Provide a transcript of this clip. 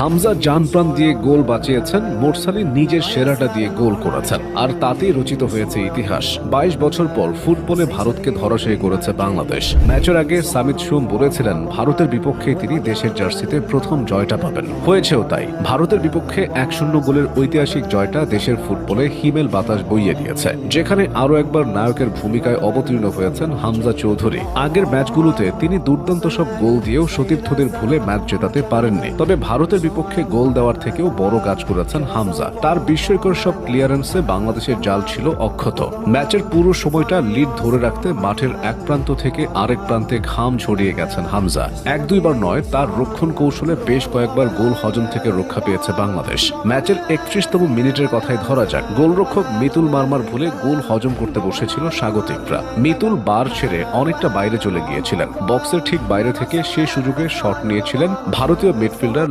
হামজা জান প্রাণ দিয়ে গোল বাঁচিয়েছেন, মোরসালি নিজের সেরাটা দিয়ে গোল করেছেন, আর তাতেই রচিত হয়েছে ইতিহাস। 22 বছর পর ফুটবলে ভারতকে ধরাশায়ী করেছে বাংলাদেশ। ম্যাচের আগে সামিদ শুম বলেছিলেন ভারতের বিপক্ষে তিনি দেশের জার্সিতে প্রথম জয়টা পাবেন। হয়েছেও তাই। ভারতের বিপক্ষে 1-0 গোলের ঐতিহাসিক জয়টা দেশের ফুটবলে হিমেল বাতাস বইয়ে দিয়েছে, যেখানে আরও একবার নায়কের ভূমিকায় অবতীর্ণ হয়েছেন হামজা চৌধুরী। আগের ম্যাচগুলোতে তিনি দুর্দান্ত সব গোল দিয়েও সতীর্থদের ভুলে ম্যাচ জেতাতে পারেননি, তবে ভারতের বিপক্ষে গোল দেওয়ার থেকেও বড় কাজ করেছেন হামজা। তার বিস্ময়কর সব ক্লিয়ারেন্সে বাংলাদেশের জাল ছিল অক্ষত। ম্যাচের পুরো সময়টা লিড ধরে রাখতে মাঠের এক প্রান্ত থেকে আরেক প্রান্তে ঘাম ছড়িয়ে গেছেন হামজা। 1-2 বার নয়, তার রক্ষণ কৌশলে বেশ কয়েকবার গোল হজম থেকে রক্ষা পেয়েছে বাংলাদেশ। ম্যাচের 31তম মিনিটের কথাই ধরা যাক, গোলরক্ষক মিতুল মারমার ভুলে গোল হজম করতে বসেছিল স্বাগতিকরা। মিতুল বার ছেড়ে অনেকটা বাইরে চলে গিয়েছিলেন। বক্সের ঠিক বাইরে থেকে সেই সুযোগে শট নিয়েছিলেন ভারতীয় মিডফিল্ডার